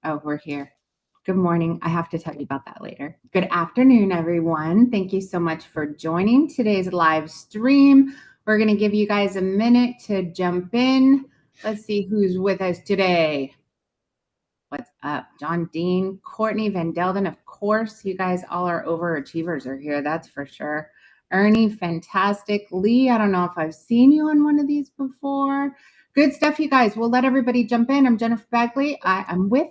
Oh, we're here. Good morning. I have to tell you about that later. Good afternoon, everyone. Thank you so much for joining today's live stream. We're going to give you guys a minute to jump in. Let's see who's with us today. What's up? John Dean, Courtney Van Delden, of course. You guys all are overachievers are here, that's for sure. Ernie, fantastic. Lee, I don't know if I've seen you on one of these before. Good stuff, you guys. We'll let everybody jump in. I'm Jennifer Bagley. I'm with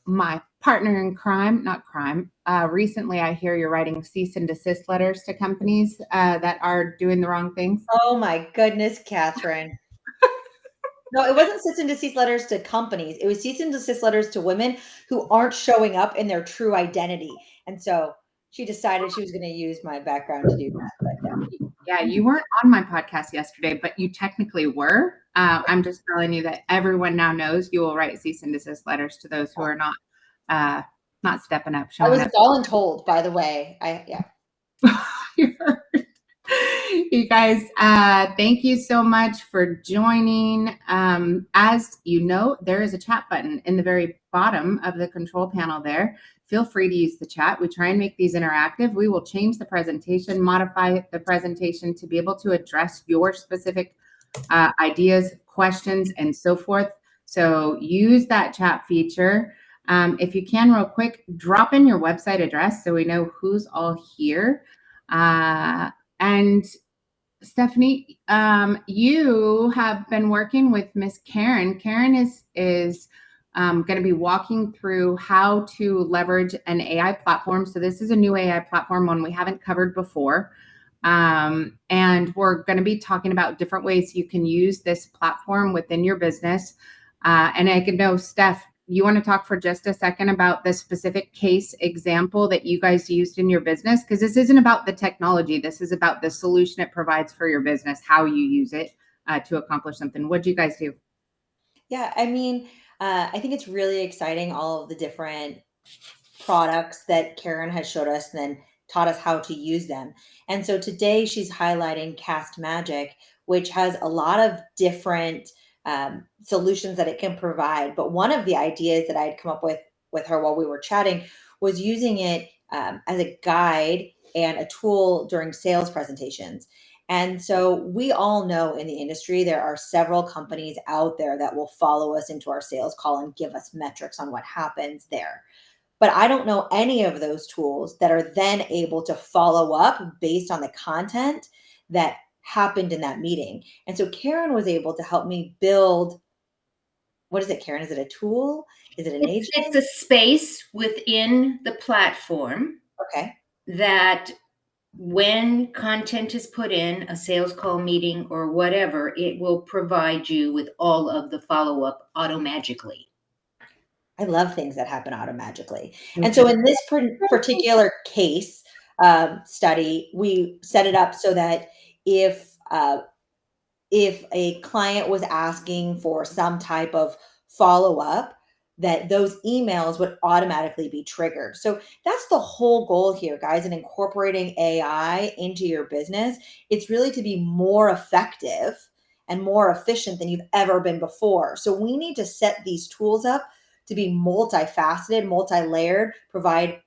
my partner in crime, not crime. Recently, I hear you're writing cease and desist letters to companies that are doing the wrong things. Oh my goodness, Catherine. No, it wasn't cease and desist letters to companies. It was cease and desist letters to women who aren't showing up in their true identity. And so she decided she was going to use my background to do that. But yeah, you weren't on my podcast yesterday, but you technically were. I'm just telling you that everyone now knows you will write cease and desist letters to those who are not stepping up. I was voluntold, by the way. You guys, thank you so much for joining. As you know, there is a chat button in the very bottom of the control panel there. Feel free to use the chat. We try and make these interactive. We will change the presentation, modify the presentation to be able to address your specific ideas, questions, and so forth. So use that chat feature. If you can, real quick, drop in your website address so we know who's all here. And Stephanie, you have been working with Miss Karen. Karen is going to be walking through how to leverage an AI platform. So this is a new AI platform, one we haven't covered before. And we're going to be talking about different ways you can use this platform within your business. And I can know, Steph, you want to talk for just a second about the specific case example that you guys used in your business? Because this isn't about the technology. This is about the solution it provides for your business, how you use it to accomplish something. What did you guys do? Yeah, I mean, I think it's really exciting, all of the different products that Karen has showed us and then taught us how to use them. And so today she's highlighting Cast Magic, which has a lot of different solutions that it can provide. But one of the ideas that I had come up with her while we were chatting was using it as a guide and a tool during sales presentations. And so we all know in the industry, there are several companies out there that will follow us into our sales call and give us metrics on what happens there. But I don't know any of those tools that are then able to follow up based on the content that happened in that meeting. And so Karen was able to help me build, what is it, Karen? Is it a tool? Is it an agent? It's a space within the platform. Okay. That when content is put in, a sales call meeting or whatever, it will provide you with all of the follow-up automagically. I love things that happen automagically. And so in this particular case study, we set it up so that if a client was asking for some type of follow-up, that those emails would automatically be triggered. So that's the whole goal here, guys, in incorporating AI into your business. It's really to be more effective and more efficient than you've ever been before. So we need to set these tools up to be multifaceted, multi-layered, provide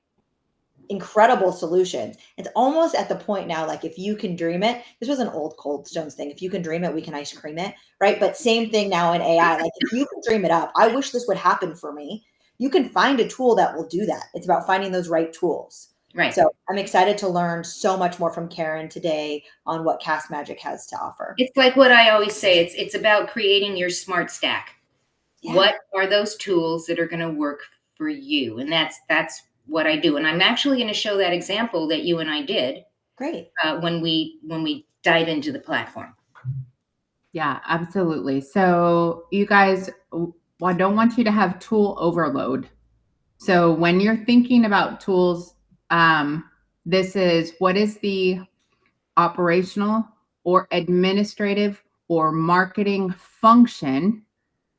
incredible solutions. It's almost at the point now, like if you can dream it, this was an old Cold Stones thing. If you can dream it, we can ice cream it, right? But same thing now in AI. Like if you can dream it up, I wish this would happen for me. You can find a tool that will do that. It's about finding those right tools. Right. So I'm excited to learn so much more from Karen today on what Cast Magic has to offer. It's like what I always say, it's about creating your smart stack. Yeah. What are those tools that are going to work for you? And that's what I do. And I'm actually going to show that example that you and I did. Great. When we dive into the platform. Yeah, absolutely. So you guys, I don't want you to have tool overload. So when you're thinking about tools, this is what is the operational or administrative or marketing function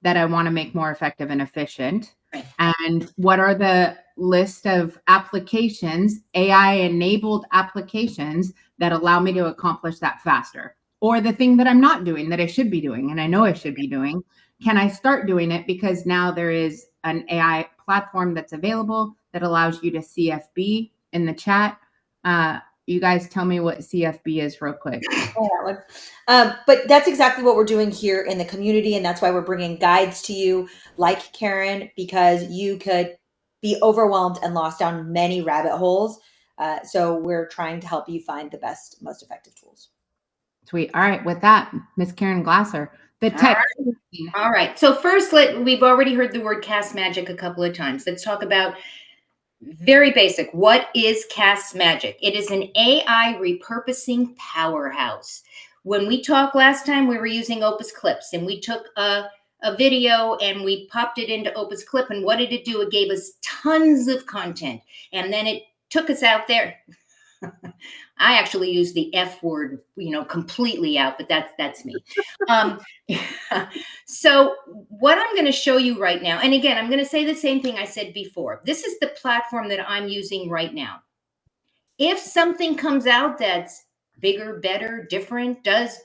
that I want to make more effective and efficient. Right. And what are the list of applications, AI-enabled applications that allow me to accomplish that faster? Or the thing that I'm not doing that I should be doing, and I know I should be doing, can I start doing it because now there is an AI platform that's available that allows you to CFB in the chat. You guys tell me what CFB is real quick. Oh, that one. But that's exactly what we're doing here in the community. And that's why we're bringing guides to you like Karen, because you could be overwhelmed and lost down many rabbit holes. So we're trying to help you find the best, most effective tools. Sweet. All right. With that, Miss Karen Glasser, the tech. All right. So first, we've already heard the word Cast Magic a couple of times. Let's talk about very basic. What is Cast Magic? It is an AI repurposing powerhouse. When we talked last time, we were using Opus Clips, and we took a video and we popped it into Opus Clip. And what did it do? It gave us tons of content, and then it took us out there. I actually use the F word, completely out, but that's me. So what I'm going to show you right now, and again, I'm going to say the same thing I said before. This is the platform that I'm using right now. If something comes out that's bigger, better, different, does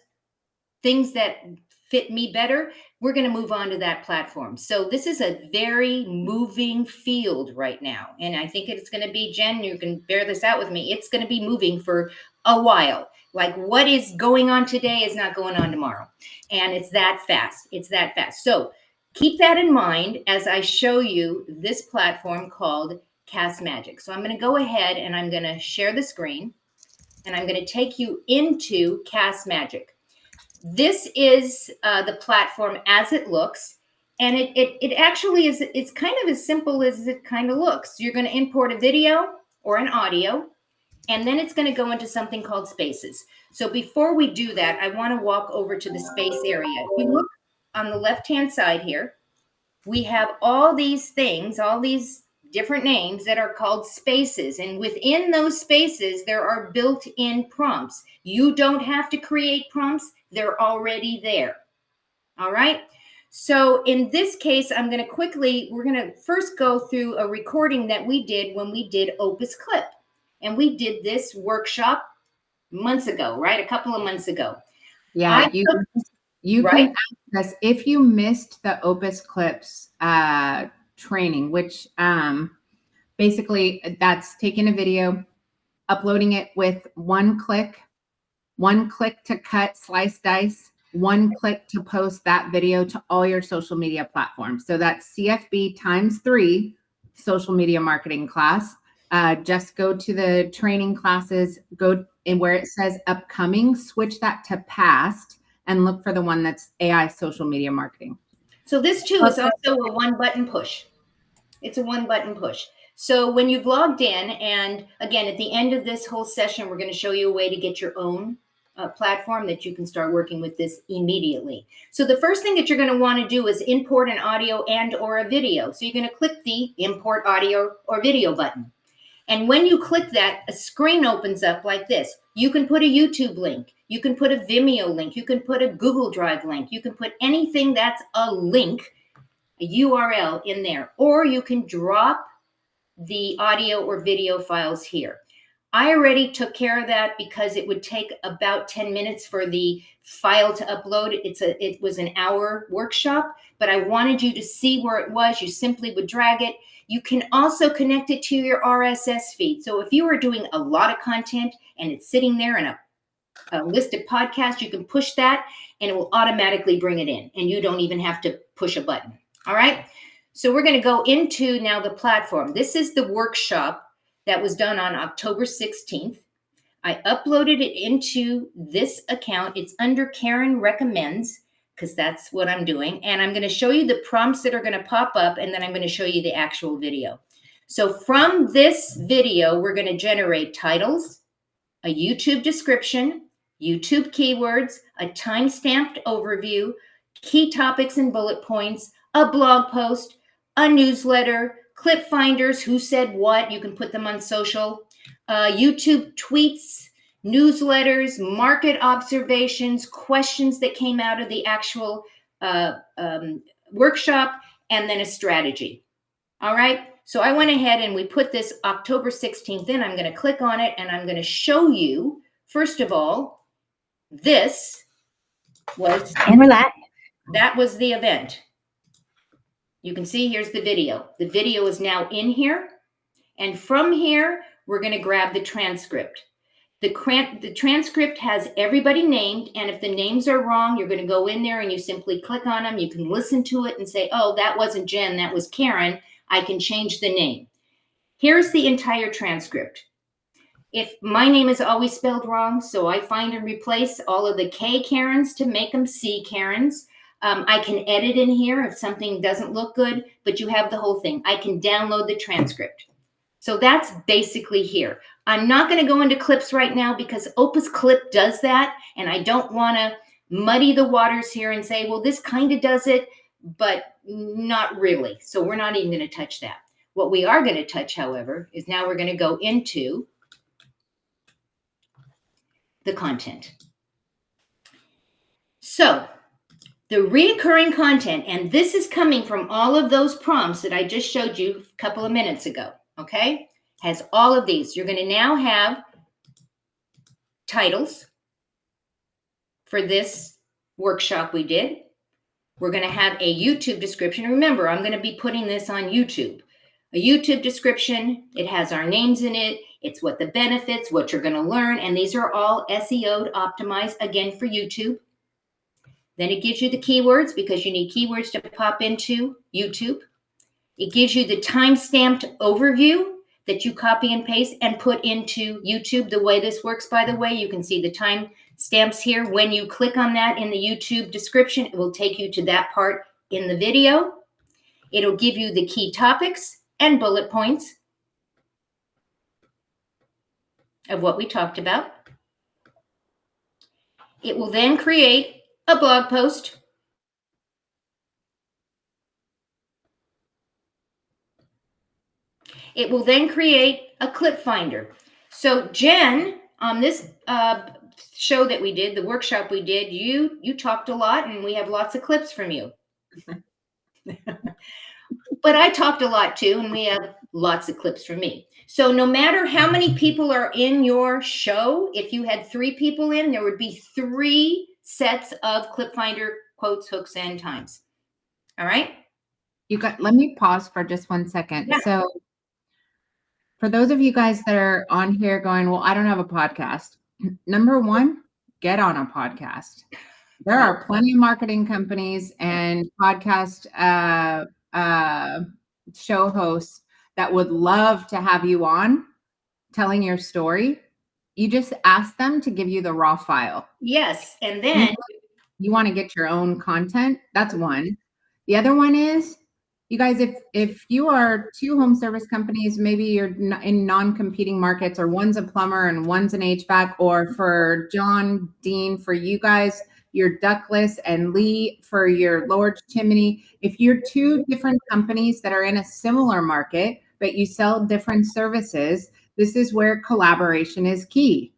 things that fit me better, we're going to move on to that platform. So this is a very moving field right now. And I think it's going to be, Jen, you can bear this out with me. It's going to be moving for a while. Like what is going on today is not going on tomorrow. And it's that fast. It's that fast. So keep that in mind as I show you this platform called Cast Magic. So I'm going to go ahead and I'm going to share the screen and I'm going to take you into Cast Magic. This is the platform as it looks, and it actually is. It's kind of as simple as it kind of looks. You're going to import a video or an audio, and then it's going to go into something called Spaces. So before we do that, I want to walk over to the space area. If you look on the left-hand side here, we have all these things, all these different names that are called spaces. And within those spaces, there are built-in prompts. You don't have to create prompts. They're already there. All right. So in this case, we're going to first go through a recording that we did when we did Opus Clip. And we did this workshop months ago, right? A couple of months ago. Yeah. You can access, if you missed the Opus Clips training, which basically that's taking a video, uploading it with one click to cut, slice, dice, one click to post that video to all your social media platforms. So that's CFB ×3 social media marketing class. Just go to the training classes, go in where it says upcoming, switch that to past, and look for the one that's AI social media marketing. So this too is also a one-button push. It's a one-button push. So when you've logged in, and again, at the end of this whole session, we're going to show you a way to get your own platform that you can start working with this immediately. So the first thing that you're going to want to do is import an audio and or a video. So you're going to click the import audio or video button. And when you click that, a screen opens up like this. You can put a YouTube link. You can put a Vimeo link. You can put a Google Drive link. You can put anything that's a link, a URL in there, or you can drop the audio or video files here. I already took care of that because it would take about 10 minutes for the file to upload. It was an hour workshop, but I wanted you to see where it was. You simply would drag it. You can also connect it to your RSS feed. So if you are doing a lot of content and it's sitting there in a list of podcasts, you can push that and it will automatically bring it in and you don't even have to push a button. All right. So we're going to go into now the platform. This is the workshop that was done on October 16th. I uploaded it into this account. It's under Karen Recommends because that's what I'm doing. And I'm going to show you the prompts that are going to pop up and then I'm going to show you the actual video. So from this video, we're going to generate titles, a YouTube description, YouTube keywords, a time-stamped overview, key topics and bullet points, a blog post, a newsletter, clip finders, who said what, you can put them on social, YouTube tweets, newsletters, market observations, questions that came out of the actual workshop, and then a strategy. All right. So I went ahead and we put this October 16th in. I'm going to click on it and I'm going to show you, first of all, this was, and relax. That was the event. You can see here's the video. The video is now in here. And from here, we're going to grab the transcript. The transcript has everybody named, and if the names are wrong, you're going to go in there and you simply click on them. You can listen to it and say, oh, that wasn't Jen, that was Karen. I can change the name. Here's the entire transcript. If my name is always spelled wrong, so I find and replace all of the K Karens to make them C Karens. I can edit in here if something doesn't look good, but you have the whole thing. I can download the transcript. So that's basically here. I'm not going to go into clips right now because Opus Clip does that, and I don't want to muddy the waters here and say, well, this kind of does it, but not really. So we're not even going to touch that. What we are going to touch, however, is now we're going to go into the content. So the recurring content, and this is coming from all of those prompts that I just showed you a couple of minutes ago, okay? Has all of these. You're going to now have titles for this workshop we did. We're going to have a YouTube description. Remember, I'm going to be putting this on YouTube. A YouTube description. It has our names in it. It's what the benefits, what you're going to learn, and these are all SEO optimized, again, for YouTube. Then it gives you the keywords because you need keywords to pop into YouTube. It gives you the time-stamped overview that you copy and paste and put into YouTube. The way this works, by the way, you can see the time stamps here. When you click on that in the YouTube description, it will take you to that part in the video. It'll give you the key topics and bullet points of what we talked about. It will then create a blog post. It will then create a clip finder. So Jen, on this show that we did, the workshop we did, you talked a lot and we have lots of clips from you. But I talked a lot too, and we have lots of clips from me. So no matter how many people are in your show, if you had 3 people in, there would be 3 sets of clip finder quotes, hooks, and times. All right? Let me pause for just 1 second. Yeah. So for those of you guys that are on here going, well, I don't have a podcast. Number 1, get on a podcast. There are plenty of marketing companies and podcast show hosts that would love to have you on telling your story. You just ask them to give you the raw file. Yes. And then you want to get your own content. That's one. The other one is, you guys, if you are 2 home service companies, maybe you're in non-competing markets, or one's a plumber and one's an HVAC, or for John, Dean, for you guys, you're ductless, and Lee for your lower chimney. If you're 2 different companies that are in a similar market, but you sell different services, this is where collaboration is key.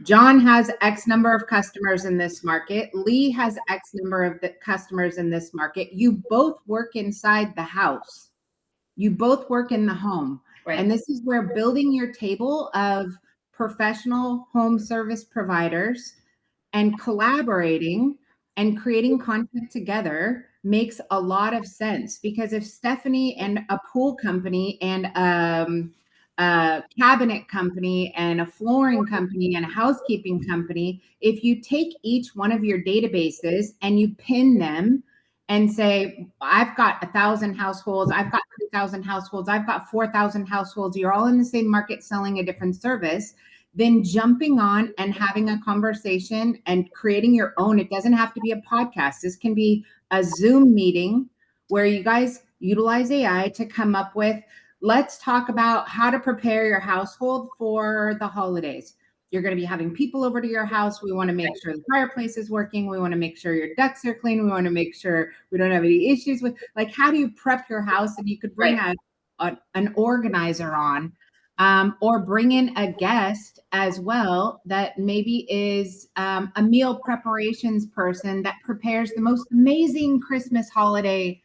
John has X number of customers in this market. Lee has X number of the customers in this market. You both work inside the house. You both work in the home. Right. And this is where building your table of professional home service providers and collaborating and creating content together makes a lot of sense. Because if Stephanie and a pool company and a cabinet company and a flooring company and a housekeeping company, if you take each one of your databases and you pin them and say, I've got 1,000 households, I've got 2,000 households, I've got 4,000 households, you're all in the same market selling a different service, then jumping on and having a conversation and creating your own. It doesn't have to be a podcast. This can be a Zoom meeting where you guys utilize AI to come up with, let's talk about how to prepare your household for the holidays. You're going to be having people over to your house. We want to make sure the fireplace is working. We want to make sure your ducts are clean. We want to make sure we don't have any issues with, like, how do you prep your house? And you could bring an organizer on, or bring in a guest as well that maybe is a meal preparations person that prepares the most amazing Christmas holiday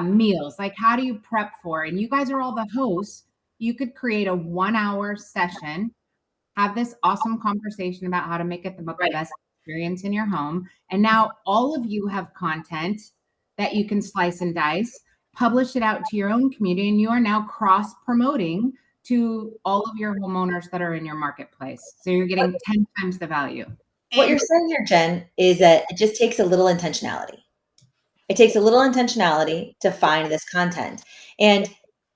meals. Like, how do you prep for it? And you guys are all the hosts. You could create a 1-hour session, have this awesome conversation about how to make it the best experience in your home. And now all of you have content that you can slice and dice, publish it out to your own community, and you are now cross promoting to all of your homeowners that are in your marketplace. So you're getting 10 times the value. What you're saying here, Jen, is that it just takes a little intentionality. It takes a little intentionality to find this content. And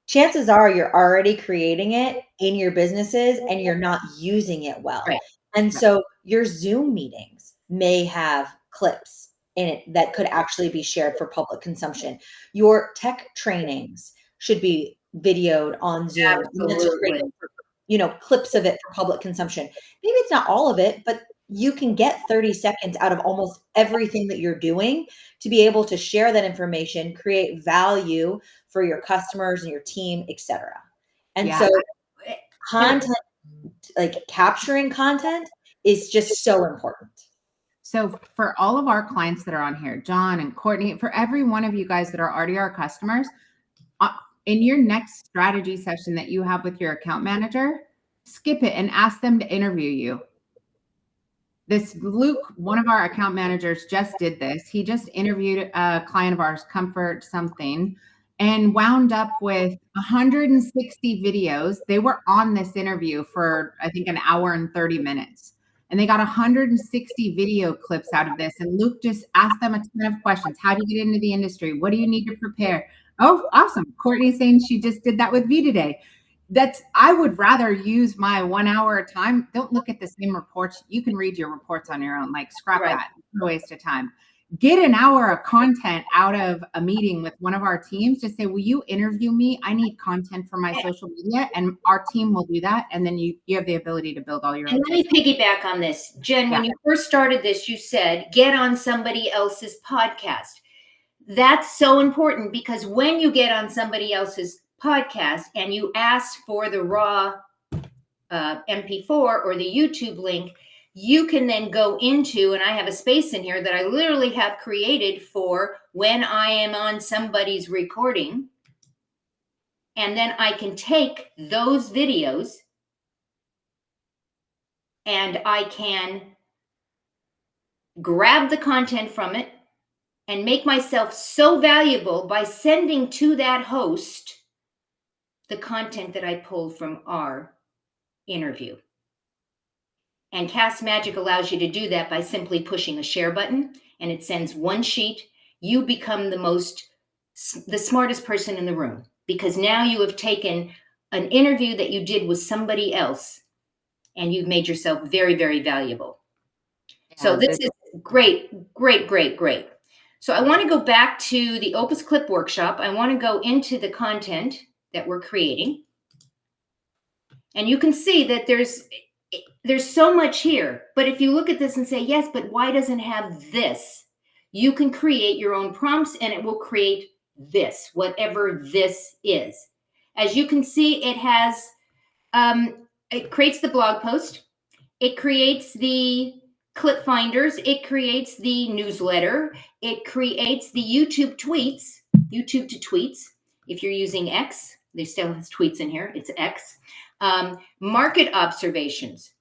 chances are you're already creating it in your businesses and you're not using it well. Right. And so your Zoom meetings may have clips in it that could actually be shared for public consumption. Your tech trainings should be videoed on Zoom. And that's Absolutely. great for, clips of it for public consumption. Maybe it's not all of it, but you can get 30 seconds out of almost everything that you're doing to be able to share that information, create value for your customers and your team, etc. And Yeah. so content, like capturing content, is just so important. So for all of our clients that are on here, John and Courtney, for every one of you guys that are already our customers, in your next strategy session that you have with your account manager, skip it and ask them to interview you. This Luke, one of our account managers, just did this. He just interviewed a client of ours, Comfort something, and wound up with 160 videos. They were on this interview for, I think, an hour and 30 minutes. And they got 160 video clips out of this. And Luke just asked them a ton of questions. How do you get into the industry? What do you need to prepare? Oh, awesome. Courtney's saying she just did that with V today. I would rather use my 1 hour time. Don't look at the same reports. You can read your reports on your own. Like, scrap Right. that. It's a waste of time. Get an hour of content out of a meeting with one of our teams. Just say, will you interview me? I need content for my social media, and our team will do that. And then you have the ability to build all your own. And let me piggyback on this. Jen, when you first started this, you said, get on somebody else's podcast. That's so important, because when you get on somebody else's podcast and you ask for the raw MP4 or the YouTube link, you can then go into, and I have a space in here that I literally have created for when I am on somebody's recording. And then I can take those videos and I can grab the content from it and make myself so valuable by sending to that host the content that I pulled from our interview. And Cast Magic allows you to do that by simply pushing a share button, and it sends one sheet. You become the smartest person in the room, because now you have taken an interview that you did with somebody else and you've made yourself very, very valuable. Yeah, so this is great, great, great, great. So I want to go back to the Opus Clip workshop. I want to go into the content that we're creating. And you can see that there's so much here. But if you look at this and say, yes, but why doesn't it have this? You can create your own prompts and it will create this, whatever this is. As you can see, it has, it creates the blog post. It creates the clip finders. It creates the newsletter. It creates the YouTube tweets, YouTube to tweets. If you're using X, they still have tweets in here. It's X. Market observations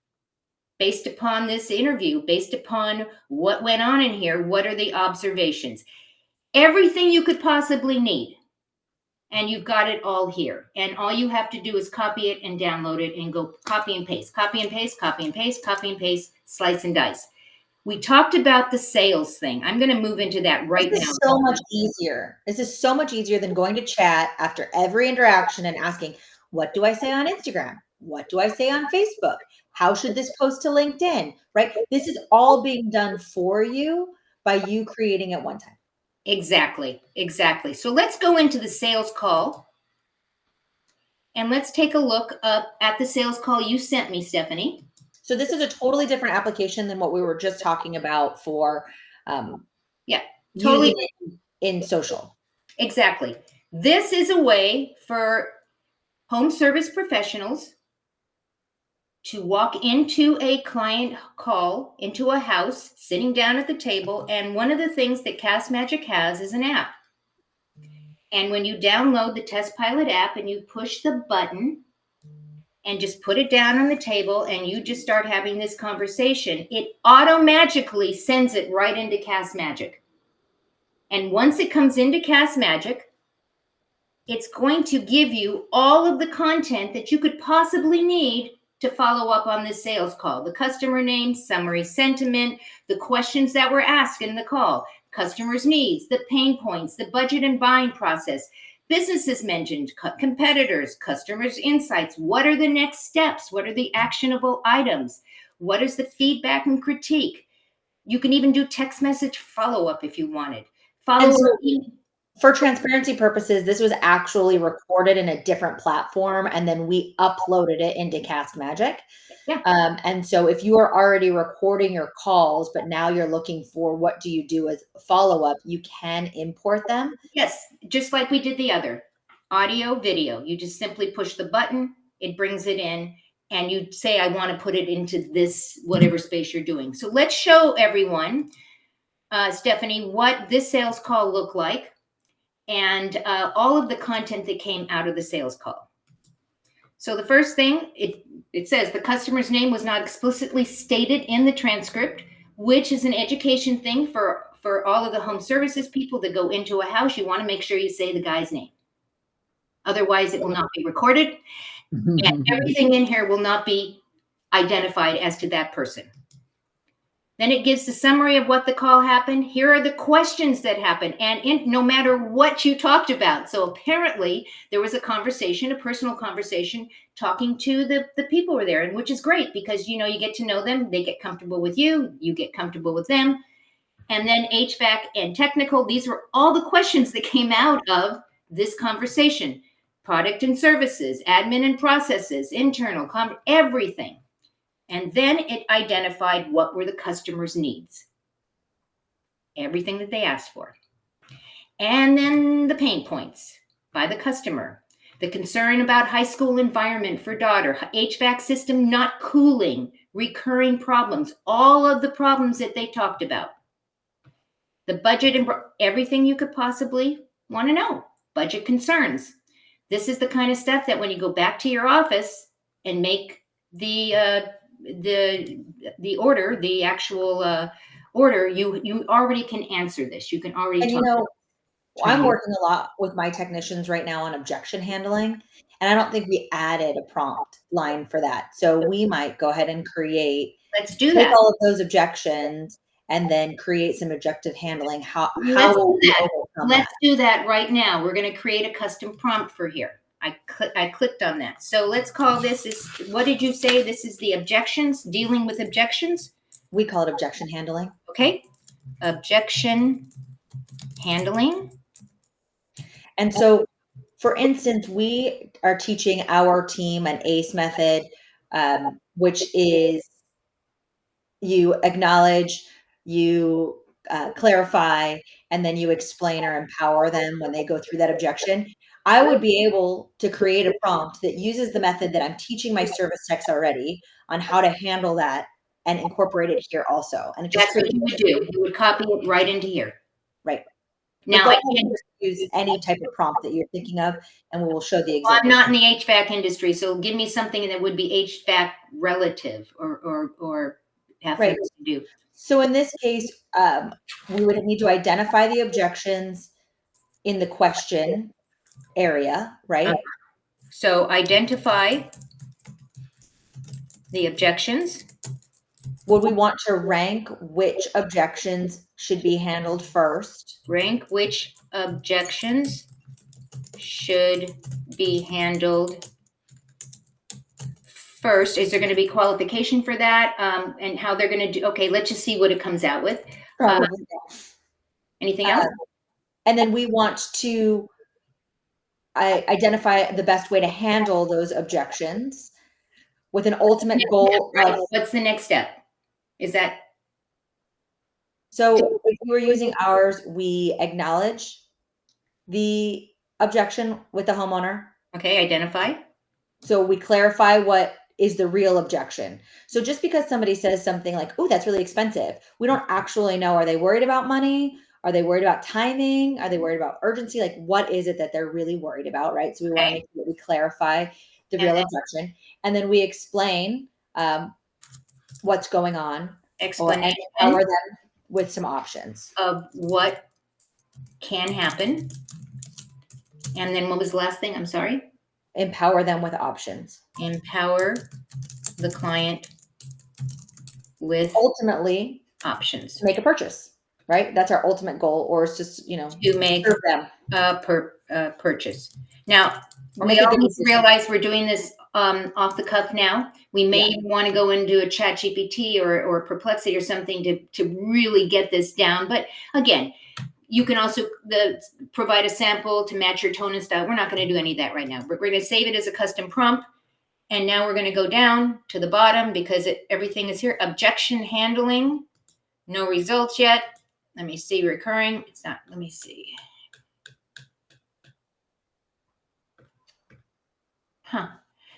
based upon this interview, based upon what went on in here. What are the observations? Everything you could possibly need. And you've got it all here. And all you have to do is copy it and download it and go copy and paste, copy and paste, copy and paste, copy and paste, slice and dice. We talked about the sales thing. I'm going to move into that right now. This is so much easier. This is so much easier than going to chat after every interaction and asking, what do I say on Instagram? What do I say on Facebook? How should this post to LinkedIn? Right? This is all being done for you by you creating it one time. Exactly. Exactly. So let's go into the sales call. And let's take a look up at the sales call you sent me, Stephanie. So this is a totally different application than what we were just talking about for totally in social. Exactly. This is a way for home service professionals to walk into a client call, into a house, sitting down at the table. And one of the things that Cast Magic has is an app. And when you download the Test Pilot app and you push the button and just put it down on the table and you just start having this conversation, it automatically sends it right into Cast Magic. And once it comes into Cast Magic, it's going to give you all of the content that you could possibly need to follow up on this sales call. The customer name, summary sentiment, the questions that were asked in the call, customers' needs, the pain points, the budget and buying process, businesses mentioned, competitors, customers' insights. What are the next steps? What are the actionable items? What is the feedback and critique? You can even do text message follow-up if you wanted. For transparency purposes, this was actually recorded in a different platform, and then we uploaded it into Cast Magic. Yeah. And so if you are already recording your calls, but now you're looking for what do you do as follow-up, you can import them. Yes, just like we did the other. Audio, video. You just simply push the button, it brings it in, and you say, I want to put it into this, whatever space you're doing. So let's show everyone, Stephanie, what this sales call looked like, and all of the content that came out of the sales call. So the first thing, it says the customer's name was not explicitly stated in the transcript, which is an education thing for all of the home services people that go into a house. You want to make sure you say the guy's name. Otherwise, it will not be recorded, and everything in here will not be identified as to that person. Then it gives the summary of what the call happened. Here are the questions that happened, and no matter what you talked about. So apparently there was a conversation, a personal conversation, talking to the people who were there, and which is great because, you get to know them. They get comfortable with you. You get comfortable with them. And then HVAC and technical. These were all the questions that came out of this conversation. Product and services, admin and processes, internal, everything. And then it identified what were the customer's needs. Everything that they asked for. And then the pain points by the customer. The concern about high school environment for daughter, HVAC system not cooling, recurring problems, all of the problems that they talked about. The budget and everything you could possibly want to know. Budget concerns. This is the kind of stuff that when you go back to your office and make the order, the actual order, you already can answer this. You can already talk. I'm working a lot with my technicians right now on objection handling, and I don't think we added a prompt line for that. So we might go ahead and Let's do take that. all of those objections and then create some objective handling. Let's will we do that. overcome Let's that? do that right now. We're going to create a custom prompt for here. I clicked on that. So let's call this, what did you say? This is the objections, dealing with objections? We call it objection handling. Okay. Objection handling. And so, for instance, we are teaching our team an ACE method, which is you acknowledge, you clarify, and then you explain or empower them when they go through that objection. I would be able to create a prompt that uses the method that I'm teaching my service techs already on how to handle that and incorporate it here also. And that's what you would do. You would copy it right into here. Right. Now I can use any type of prompt that you're thinking of, and we will show the example. Well, I'm not in the HVAC industry, so give me something that would be HVAC relative or have right. things to do. So in this case, we would need to identify the objections in the question area, right? So identify the objections. Would we want to rank which objections should be handled first? Rank which objections should be handled first. Is there going to be qualification for that? And how they're going to do? Okay, let's just see what it comes out with. Anything else? And then we want to identify the best way to handle those objections with an ultimate goal. Right. What's the next step? Is that? So if we were using ours, we acknowledge the objection with the homeowner. Okay, identify. So we clarify what is the real objection. So just because somebody says something like, oh, that's really expensive, we don't actually know, are they worried about money? Are they worried about timing? Are they worried about urgency? Like, what is it that they're really worried about, right? So we want to make sure that we clarify the real objection. And then we explain what's going on. Explanation. And empower them with some options. Of what can happen. And then what was the last thing? I'm sorry. Empower them with options. Empower the client with Ultimately, options make a purchase, right? That's our ultimate goal, or it's just, to make serve them. purchase. Now, Or we make a good always decision. realize we're doing this off the cuff now. We may want to go into a ChatGPT or Perplexity or something to really get this down. But again, you can also provide a sample to match your tone and style. We're not going to do any of that right now. We're going to save it as a custom prompt. And now we're going to go down to the bottom because everything is here. Objection handling. No results yet. Let me see. Recurring. It's not. Let me see. Huh.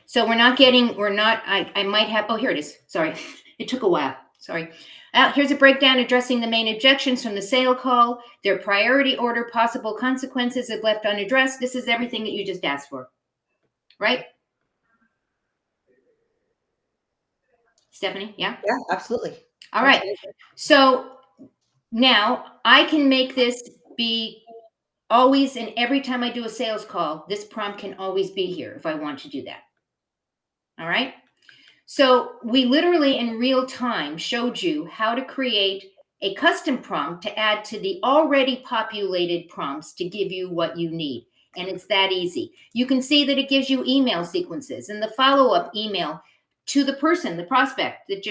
So we're not, I might have, oh, here it is. Sorry. It took a while. Sorry. Here's a breakdown addressing the main objections from the sale call, their priority order, possible consequences if left unaddressed. This is everything that you just asked for, right? Stephanie, yeah? Yeah, absolutely. All right. So now I can make this be always, and every time I do a sales call, this prompt can always be here if I want to do that. All right. So we literally in real time showed you how to create a custom prompt to add to the already populated prompts to give you what you need. And it's that easy. You can see that it gives you email sequences and the follow-up email to the person, the prospect that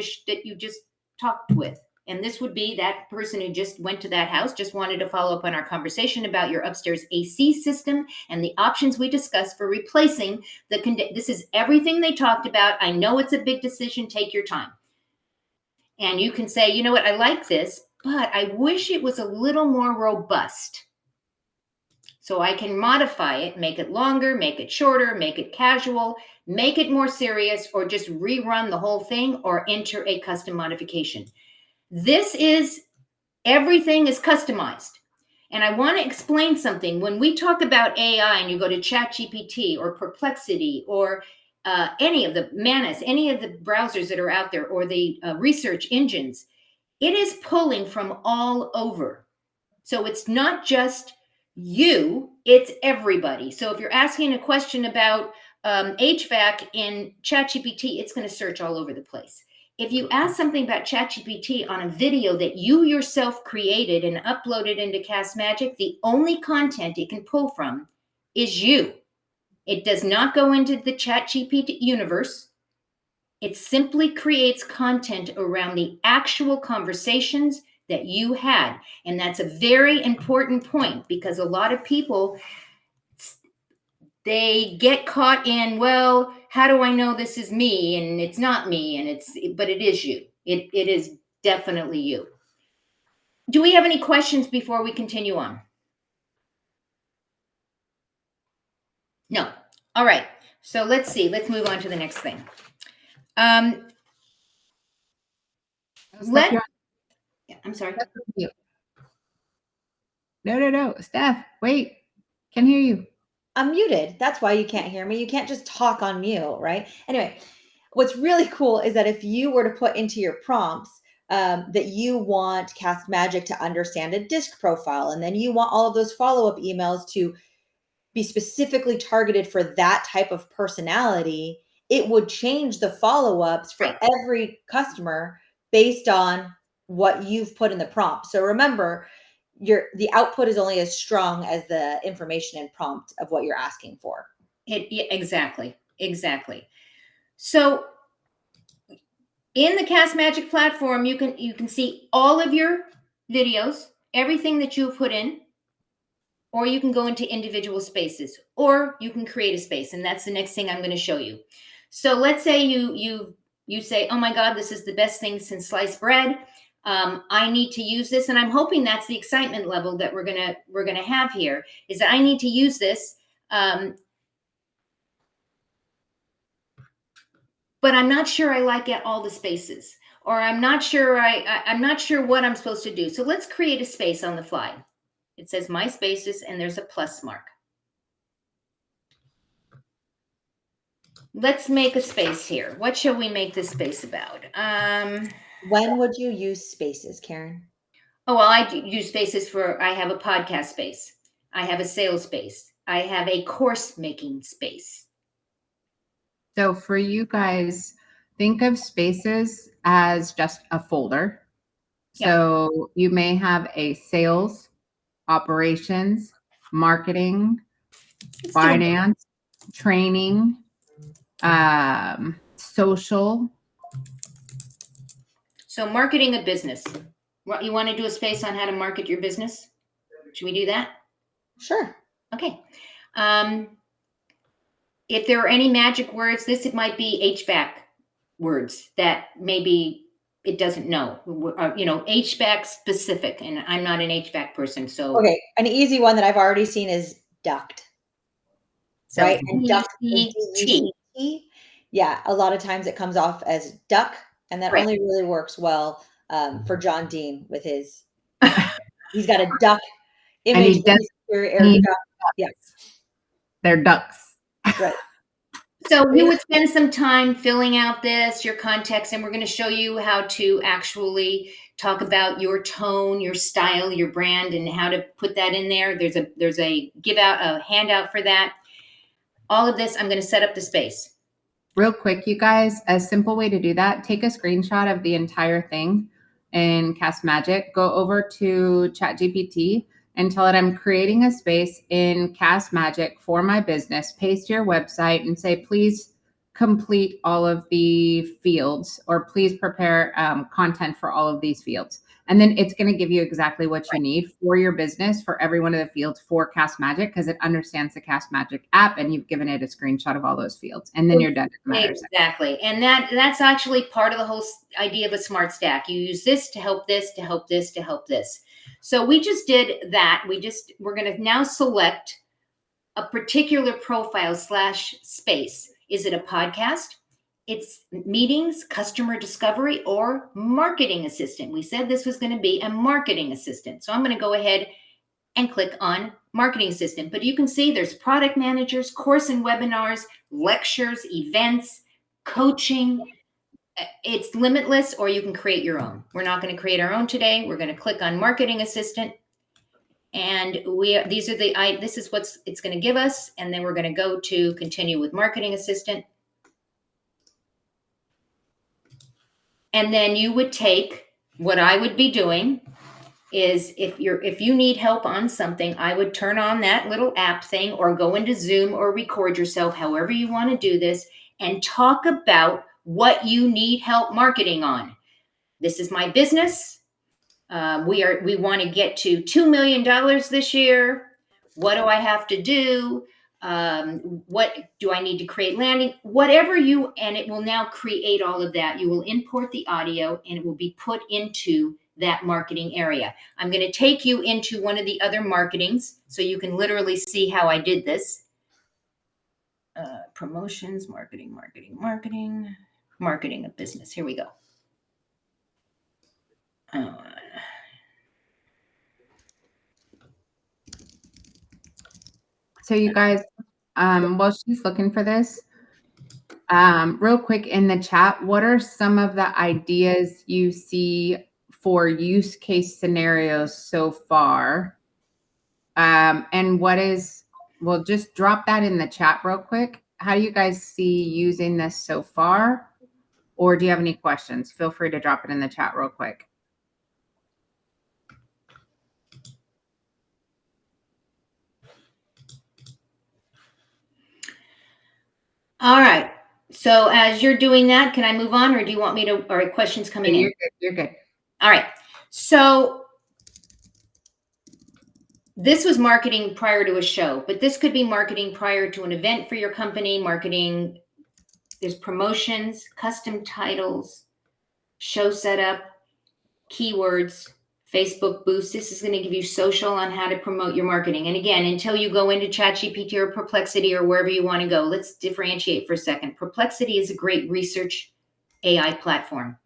you just talked with. And this would be that person who just went to that house, just wanted to follow up on our conversation about your upstairs AC system and the options we discussed for replacing this is everything they talked about. I know it's a big decision. Take your time. And you can say, you know what, I like this, but I wish it was a little more robust. So I can modify it, make it longer, make it shorter, make it casual, make it more serious, or just rerun the whole thing or enter a custom modification. Everything is customized. And I want to explain something. When we talk about AI and you go to ChatGPT or Perplexity or any of the Manus, any of the browsers that are out there or the research engines, it is pulling from all over. So it's not just you, it's everybody. So if you're asking a question about HVAC in ChatGPT, it's going to search all over the place. If you ask something about ChatGPT on a video that you yourself created and uploaded into CastMagic, the only content it can pull from is you. It does not go into the ChatGPT universe. It simply creates content around the actual conversations that you had. And that's a very important point because a lot of people, they get caught in, well, how do I know this is me? And it's not me, but it is you. It is definitely you. Do we have any questions before we continue on? No. All right. So let's see. Let's move on to the next thing. I'm sorry. No. Steph, wait. Can hear you. I'm muted. That's why you can't hear me. You can't just talk on mute, right? Anyway, what's really cool is that if you were to put into your prompts that you want CastMagic to understand a disc profile, and then you want all of those follow-up emails to be specifically targeted for that type of personality, it would change the follow-ups for every customer based on what you've put in the prompt. So remember, the output is only as strong as the information and prompt of what you're asking for. Exactly. So in the CastMagic platform, you can see all of your videos, everything that you've put in, or you can go into individual spaces, or you can create a space. And that's the next thing I'm going to show you. So let's say you say, oh my God, this is the best thing since sliced bread. I need to use this, and I'm hoping that's the excitement level that we're gonna have here. Is that I need to use this, but I'm not sure I like all the spaces, or I'm not sure I'm not sure what I'm supposed to do. So let's create a space on the fly. It says My Spaces, and there's a plus mark. Let's make a space here. What shall we make this space about? When would you use spaces, Karen? Oh, well, I use spaces I have a podcast space. I have a sales space. I have a course making space. So for you guys, think of spaces as just a folder. Yeah. So you may have a sales, operations, marketing, It's doable. finance, training, social. So marketing a business. You want to do a space on how to market your business? Should we do that? Sure. Okay. If there are any magic words, it might be HVAC words that maybe it doesn't know. HVAC specific, and I'm not an HVAC person, so Okay. An easy one that I've already seen is duct, so right? And duct is DET. D-U-C-T. Yeah. A lot of times it comes off as duck, and that Right. only really works well for John Dean with his, he's got a duck And image he of does his superior air need duct. Yes. They're ducks. Right. So you would spend some time filling out your context, and we're going to show you how to actually talk about your tone, your style, your brand, and how to put that in there. There's a handout for that. All of this, I'm going to set up the space. Real quick, you guys, a simple way to do that, take a screenshot of the entire thing in Cast Magic, go over to ChatGPT and tell it I'm creating a space in Cast Magic for my business, paste your website and say, please complete all of the fields, or please prepare content for all of these fields. And then it's going to give you exactly what you need for your business for every one of the fields for Cast Magic, because it understands the Cast Magic app and you've given it a screenshot of all those fields. And then you're done. Exactly. And that's actually part of the whole idea of a smart stack. You use this to help this, to help this, to help this. So we just did that. We're going to now select a particular profile / space. Is it a podcast? It's meetings, customer discovery, or marketing assistant. We said this was going to be a marketing assistant. So I'm going to go ahead and click on marketing assistant. But you can see there's product managers, course and webinars, lectures, events, coaching. It's limitless, or you can create your own. We're not going to create our own today. We're going to click on marketing assistant. And this is what it's going to give us. And then we're going to go to continue with marketing assistant. And then you would take, what I would be doing is if you need help on something, I would turn on that little app thing or go into Zoom or record yourself, however you want to do this, and talk about what you need help marketing on. This is my business. We want to get to $2 million this year. What do I have to do? What do I need to create landing? Whatever and it will now create all of that. You will import the audio and it will be put into that marketing area. I'm going to take you into one of the other marketings so you can literally see how I did this. Promotions, marketing of business. Here we go. So you guys, while she's looking for this, real quick in the chat, what are some of the ideas you see for use case scenarios so far? And we'll just drop that in the chat real quick. How do you guys see using this so far? Or do you have any questions? Feel free to drop it in the chat real quick. All right. So as you're doing that, can I move on, or do you want me to, or questions coming in? You're good. All right. So this was marketing prior to a show, but this could be marketing prior to an event for your company, marketing. There's promotions, custom titles, show setup, keywords, Facebook boosts. This is going to give you social on how to promote your marketing. And again, until you go into ChatGPT or Perplexity or wherever you want to go, let's differentiate for a second. Perplexity is a great research AI platform.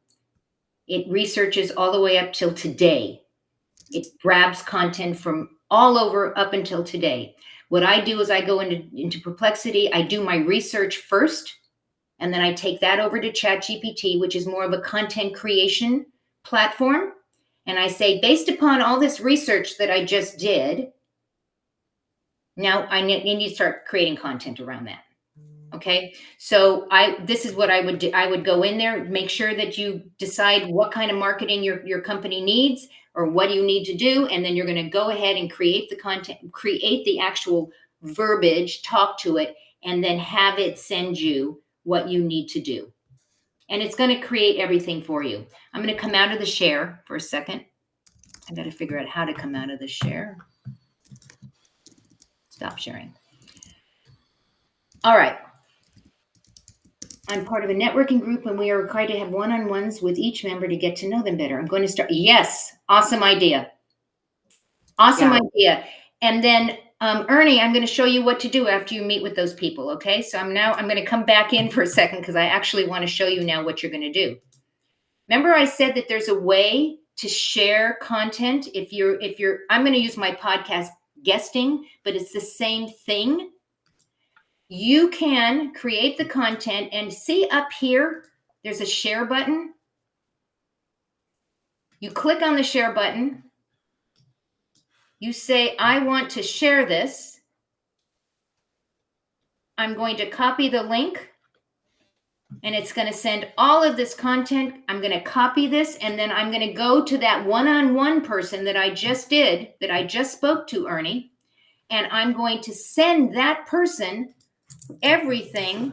It researches all the way up till today. It grabs content from all over up until today. What I do is I go into Perplexity. I do my research first, and then I take that over to ChatGPT, which is more of a content creation platform. And I say, based upon all this research that I just did, now I need to start creating content around that. Okay. So this is what I would do. I would go in there, make sure that you decide what kind of marketing your company needs or what you need to do. And then you're going to go ahead and create the content, create the actual verbiage, talk to it, and then have it send you what you need to do. And it's going to create everything for you. I'm going to come out of the share for a second. I got to figure out how to come out of the share. Stop sharing. All right. I'm part of a networking group and we are required to have one-on-ones with each member to get to know them better. I'm going to start. Yes. Awesome idea. Awesome idea. And then Ernie, I'm going to show you what to do after you meet with those people. Okay. So I'm going to come back in for a second because I actually want to show you now what you're going to do. Remember I said that there's a way to share content. I'm going to use my podcast guesting, but it's the same thing. You can create the content and see up here, there's a share button. You click on the share button. You say, I want to share this. I'm going to copy the link and it's going to send all of this content. I'm going to copy this and then I'm going to go to that one-on-one person that I just did, that I just spoke to, Ernie, and I'm going to send that person everything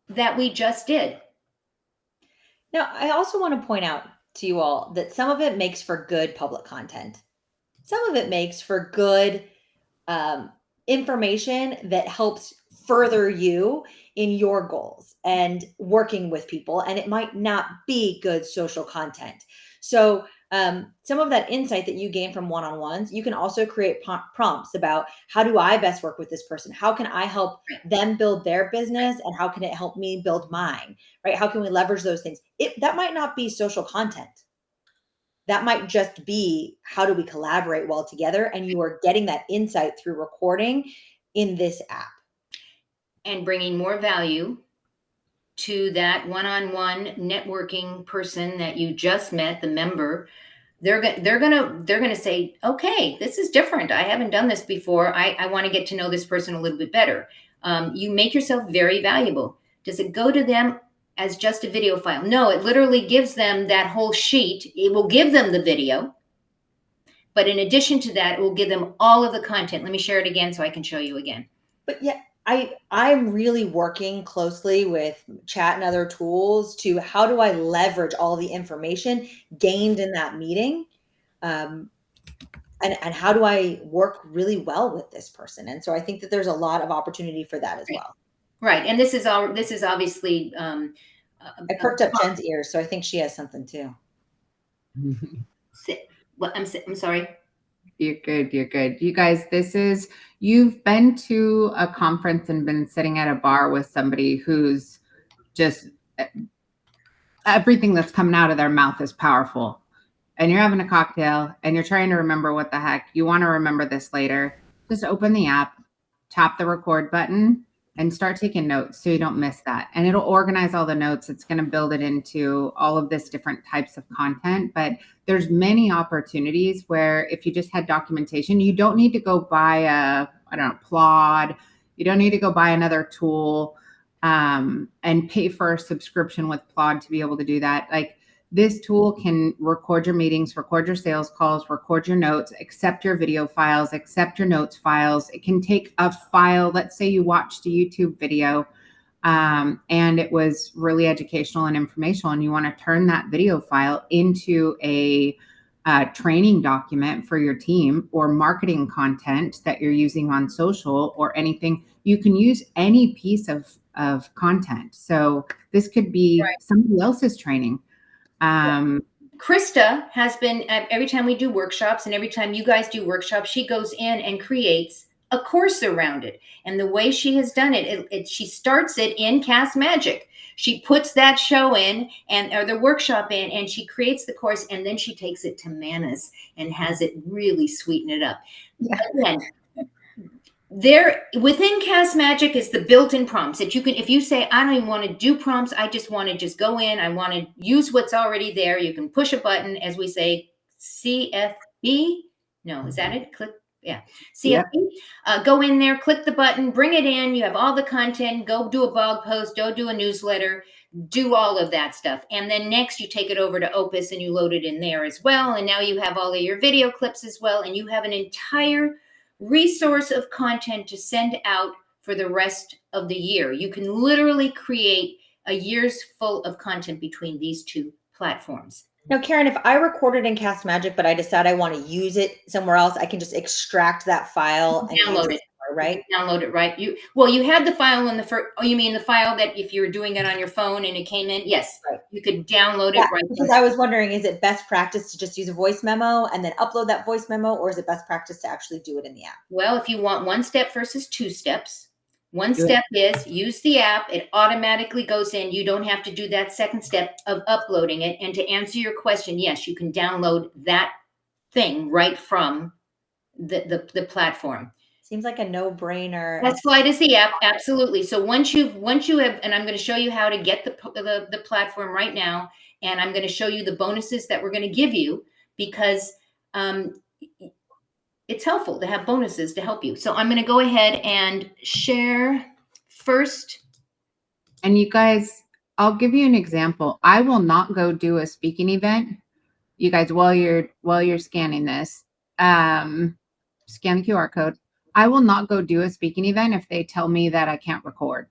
that we just did. Now, I also want to point out to you all that some of it makes for good public content. Some of it makes for good information that helps further you in your goals and working with people. And it might not be good social content. So some of that insight that you gain from one-on-ones, you can also create prompts about how do I best work with this person? How can I help them build their business? And how can it help me build mine, right? How can we leverage those things? That might not be social content. That might just be how do we collaborate well together? And you are getting that insight through recording in this app. And bringing more value to that one-on-one networking person that you just met, the member. They're gonna say, okay, this is different. I haven't done this before. I want to get to know this person a little bit better. You make yourself very valuable. Does it go to them as just a video file? No, it literally gives them that whole sheet. It will give them the video. But in addition to that, it will give them all of the content. Let me share it again so I can show you again. But yeah, I'm really working closely with chat and other tools to how do I leverage all the information gained in that meeting, and how do I work really well with this person? And so I think that there's a lot of opportunity for that as well. Right, and this is obviously. I perked up Jen's ears, so I think she has something too. I'm sorry. You're good. You're good. You guys, you've been to a conference and been sitting at a bar with somebody who's just, everything that's coming out of their mouth is powerful. And you're having a cocktail and you're trying to remember what the heck, you want to remember this later. Just open the app, tap the record button, and start taking notes so you don't miss that. And it'll organize all the notes. It's going to build it into all of this different types of content. But there's many opportunities where if you just had documentation, you don't need to go buy Plod. You don't need to go buy another tool and pay for a subscription with Plod to be able to do that. Like, this tool can record your meetings, record your sales calls, record your notes, accept your video files, accept your notes files. It can take a file. Let's say you watched a YouTube video and it was really educational and informational, and you want to turn that video file into a training document for your team or marketing content that you're using on social or anything. You can use any piece of content. So this could be somebody else's training. Krista has been, every time we do workshops and every time you guys do workshops, she goes in and creates a course around it. And the way she has done it, she starts it in Cast Magic. She puts that show in or the workshop in, and she creates the course, and then she takes it to Manus and has it really sweeten it up. Yeah. Again, There within Cast Magic is the built-in prompts that you can, if you say, I don't even want to do prompts, I just want to just go in, I want to use what's already there. You can push a button, as we say, CFB. No, is that it? Click. Yeah. CFB. Go in there, click the button, bring it in. You have all the content. Go do a blog post, go do a newsletter, do all of that stuff. And then next you take it over to Opus and you load it in there as well. And now you have all of your video clips as well. And you have an entire resource of content to send out for the rest of the year. You can literally create a year's full of content between these two platforms. Now, Karen, if I recorded in Cast Magic, but I decide I want to use it somewhere else, I can just extract that file and download it. Right? Download it, right? You had the file in the first. Oh, you mean the file that if you were doing it on your phone and it came in? Yes, right. You could download it right. Because I was wondering, is it best practice to just use a voice memo and then upload that voice memo, or is it best practice to actually do it in the app? Well, if you want one step versus two steps, one step is use the app. It automatically goes in. You don't have to do that second step of uploading it. And to answer your question, yes, you can download that thing right from the platform. Seems like a no-brainer. That's Flight is the app, absolutely. So once you have, and I'm going to show you how to get the platform right now, and I'm going to show you the bonuses that we're going to give you, because it's helpful to have bonuses to help you. So I'm going to go ahead and share first. And you guys, I'll give you an example. I will not go do a speaking event. You guys, while you're scanning this, scan the QR code. I will not go do a speaking event if they tell me that I can't record.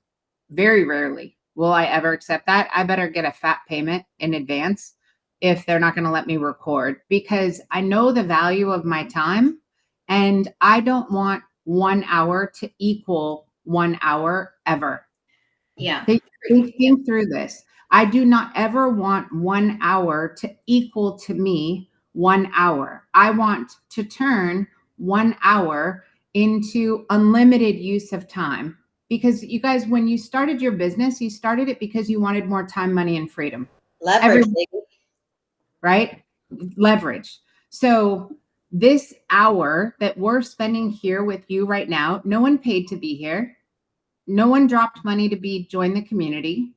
Very rarely will I ever accept that. I better get a fat payment in advance if they're not going to let me record, because I know the value of my time and I don't want 1 hour to equal 1 hour ever. Yeah. Think through this. I do not ever want 1 hour to equal to me 1 hour. I want to turn 1 hour into unlimited use of time. Because you guys, when you started your business, you started it because you wanted more time, money, and freedom. Leverage, right? Leverage. So this hour that we're spending here with you right now, no one paid to be here. No one dropped money to join the community.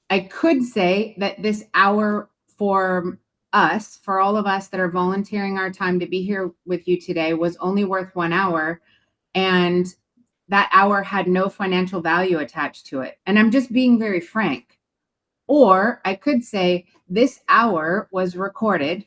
I could say that this hour for us, for all of us that are volunteering our time to be here with you today, was only worth 1 hour. And that hour had no financial value attached to it. And I'm just being very frank. Or I could say this hour was recorded,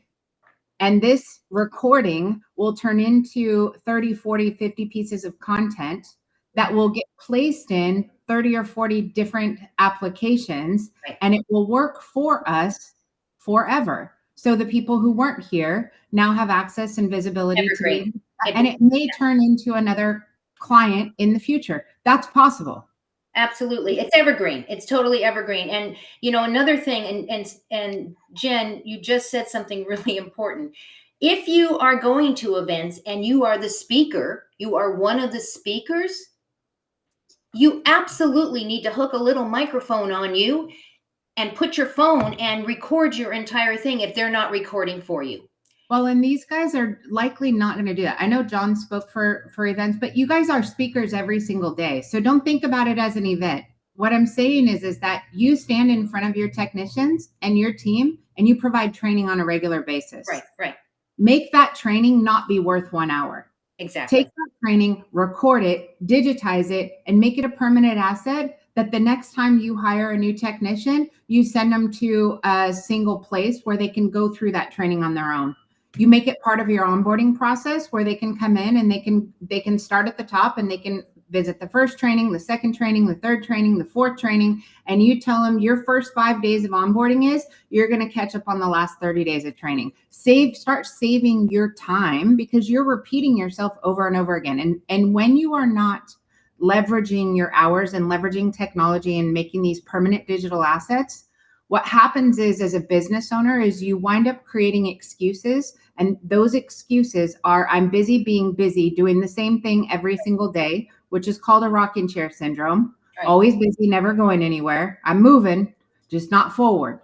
and this recording will turn into 30, 40, 50 pieces of content that will get placed in 30 or 40 different applications, right. And it will work for us forever. So the people who weren't here now have access and visibility to it, and it may turn into another client in the future. That's possible. Absolutely. It's evergreen. It's totally evergreen. And, another thing, and Jen, you just said something really important. If you are going to events and you are the speaker, you are one of the speakers, you absolutely need to hook a little microphone on you and put your phone and record your entire thing if they're not recording for you. Well, and these guys are likely not going to do that. I know John spoke for events, but you guys are speakers every single day. So don't think about it as an event. What I'm saying is that you stand in front of your technicians and your team and you provide training on a regular basis. Right. Make that training not be worth 1 hour. Exactly. Take that training, record it, digitize it, and make it a permanent asset that the next time you hire a new technician, you send them to a single place where they can go through that training on their own. You make it part of your onboarding process where they can come in and they can start at the top and they can visit the first training, the second training, the third training, the fourth training, and you tell them your first 5 days of onboarding is you're going to catch up on the last 30 days of training. Start saving your time because you're repeating yourself over and over again. And when you are not leveraging your hours and leveraging technology and making these permanent digital assets, what happens is, as a business owner, is you wind up creating excuses. And those excuses are, I'm busy being busy, doing the same thing every single day, which is called a rocking chair syndrome. Right. Always busy, never going anywhere. I'm moving, just not forward.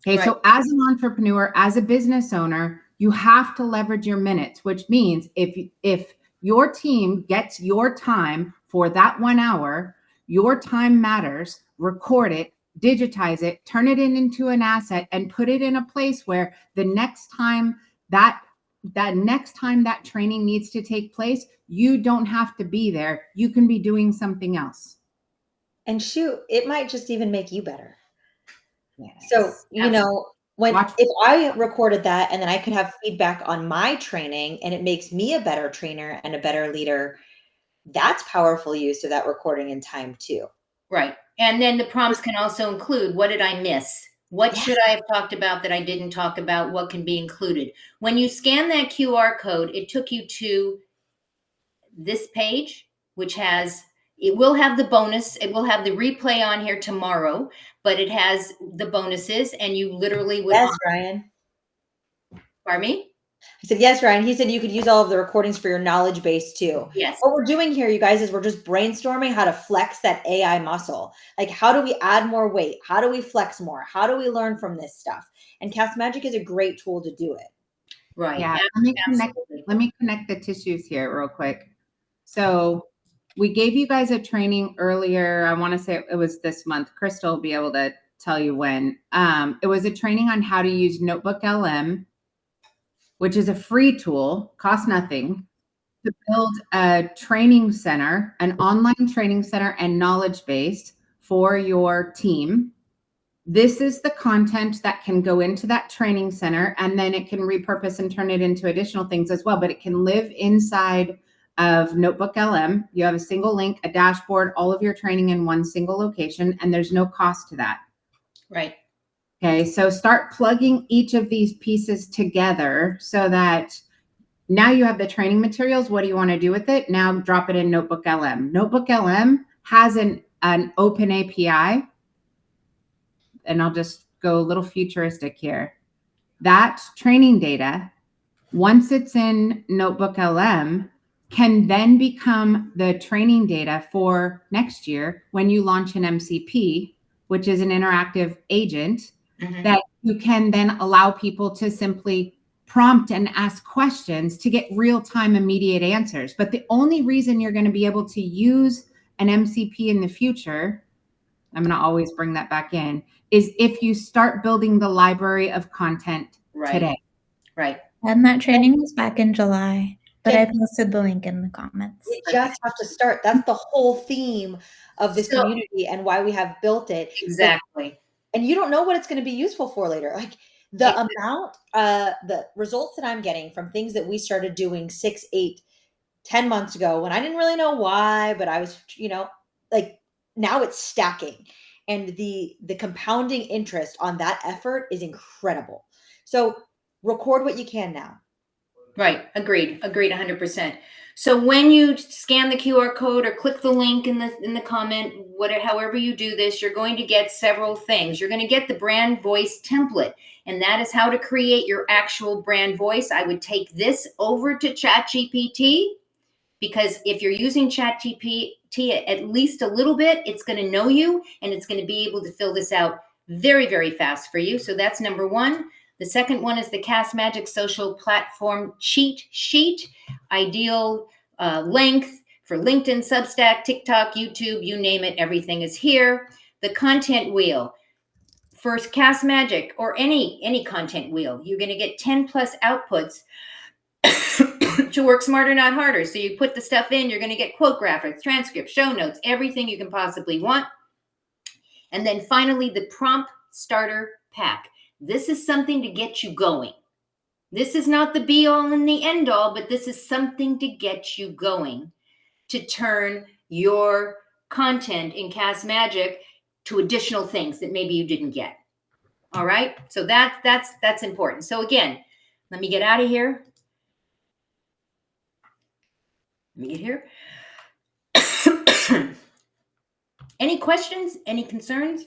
Okay, right. So as an entrepreneur, as a business owner, you have to leverage your minutes, which means if your team gets your time for that 1 hour. Your time matters. Record it, digitize it, turn it into an asset, and put it in a place where the next time that training needs to take place, you don't have to be there. You can be doing something else. And shoot, it might just even make you better. Yes. So, you know, Watch- if I recorded that and then I could have feedback on my training and it makes me a better trainer and a better leader, that's powerful use of that recording in time too. Right. And then the prompts can also include, what did I miss? What should I have talked about that I didn't talk about? What can be included? When you scan that QR code, it took you to this page, which it will have the bonus. It will have the replay on here tomorrow, but it has the bonuses, and you literally would. Yes, Ryan. Pardon me? I said, yes, Ryan. He said you could use all of the recordings for your knowledge base too. Yes. What we're doing here, you guys, is we're just brainstorming how to flex that AI muscle. Like, how do we add more weight? How do we flex more? How do we learn from this stuff? And Cast Magic is a great tool to do it. Right. Yeah. Absolutely. Let me connect the tissues here real quick. So we gave you guys a training earlier. I want to say it was this month. Crystal will be able to tell you when. It was a training on how to use Notebook LM, which is a free tool, costs nothing, to build a training center, an online training center and knowledge base for your team. This is the content that can go into that training center, and then it can repurpose and turn it into additional things as well, but it can live inside of Notebook LM. You have a single link, a dashboard, all of your training in one single location, and there's no cost to that. Right. Okay, so start plugging each of these pieces together so that now you have the training materials. What do you want to do with it? Now drop it in Notebook LM. Notebook LM has an open API, and I'll just go a little futuristic here. That training data, once it's in Notebook LM, can then become the training data for next year when you launch an MCP, which is an interactive agent that you can then allow people to simply prompt and ask questions to get real-time immediate answers. But the only reason you're going to be able to use an MCP in the future, I'm going to always bring that back in, is if you start building the library of content today. Right. And that training was back in July, but I posted the link in the comments. We just have to start. That's the whole theme of this community and why we have built it. Exactly. And you don't know what it's going to be useful for later. Like the amount, the results that I'm getting from things that we started doing 6, 8, 10 months ago when I didn't really know why, but I was, like now it's stacking, and the compounding interest on that effort is incredible. So record what you can now. Right. Agreed 100%. So when you scan the QR code or click the link in the comment, however you do this, you're going to get several things. You're going to get the brand voice template, and that is how to create your actual brand voice. I would take this over to ChatGPT, because if you're using ChatGPT at least a little bit, it's going to know you, and it's going to be able to fill this out very, very fast for you. So that's number one. The second one is the Cast Magic Social Platform Cheat Sheet. Ideal length for LinkedIn, Substack, TikTok, YouTube, you name it, everything is here. The content wheel for Cast Magic or any content wheel, you're going to get 10 plus outputs to work smarter, not harder. So you put the stuff in, you're going to get quote graphics, transcripts, show notes, everything you can possibly want. And then finally, the prompt starter pack. This is something to get you going. This is not the be all and the end all, but this is something to get you going, to turn your content in Cast Magic to additional things that maybe you didn't get. All right. So that's important. So again, let me get out of here. Let me get here. Any questions? Any concerns?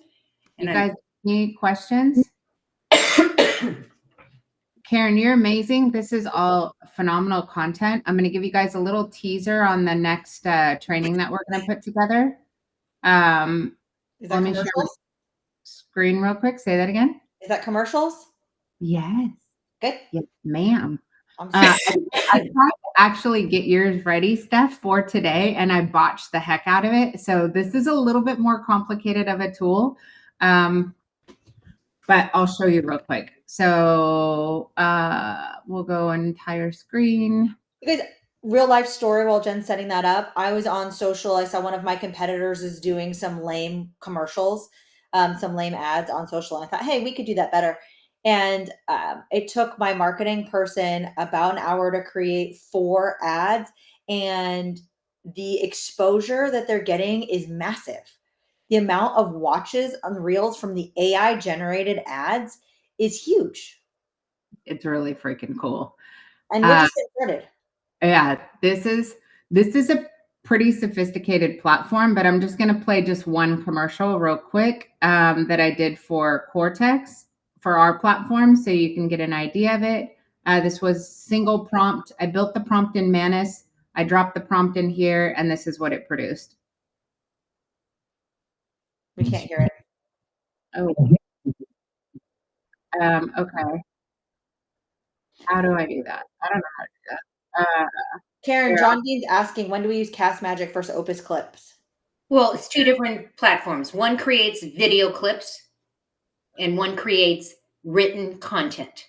You guys need questions? Karen, you're amazing. This is all phenomenal content. I'm going to give you guys a little teaser on the next training that we're going to put together. Is that Let me share my commercials? screen real quick. Say that again. Is that commercials? Yes. Good. Yes, ma'am. I'm I sorry. tried to actually get yours ready, Steph, for today, and I botched the heck out of it. So this is a little bit more complicated of a tool, but I'll show you real quick. So we'll go entire screen. You guys, real life story while Jen's setting that up. I was on social. I saw one of my competitors is doing some lame commercials, some lame ads on social. And I thought, hey, we could do that better. And it took my marketing person about an hour to create 4 ads. And the exposure that they're getting is massive. The amount of watches on reels from the AI generated ads is huge. It's really freaking cool. And we're just getting started. Yeah, this is a pretty sophisticated platform, but I'm just going to play just one commercial real quick that I did for Cortex for our platform so you can get an idea of it. This was single prompt. I built the prompt in Manus. I dropped the prompt in here, and this is what it produced. We can't hear it. Oh, okay. How do I do that? I don't know how to do that. Karen, Yeah. John Dean's asking, when do we use Cast Magic versus Opus Clips? Well, it's 2 different platforms. One creates video clips and one creates written content.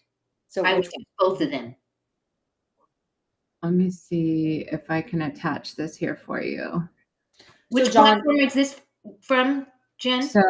So I would which use both of them. Let me see if I can attach this here for you. Which John- platform is this from, Jen? So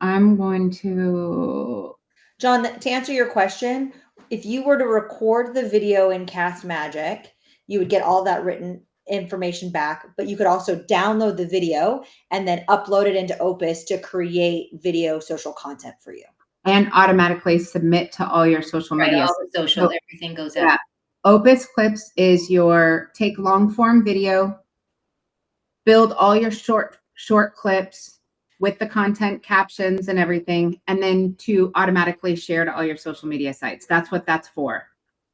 I'm going to. John, to answer your question, if you were to record the video in Cast Magic, you would get all that written information back, but you could also download the video and then upload it into Opus to create video social content for you. And automatically submit to all your social Right, media. all the social, So- everything goes Yeah. out. Opus Clips is your take long form video, build all your short clips with the content captions and everything, and then to automatically share to all your social media sites. That's what that's for.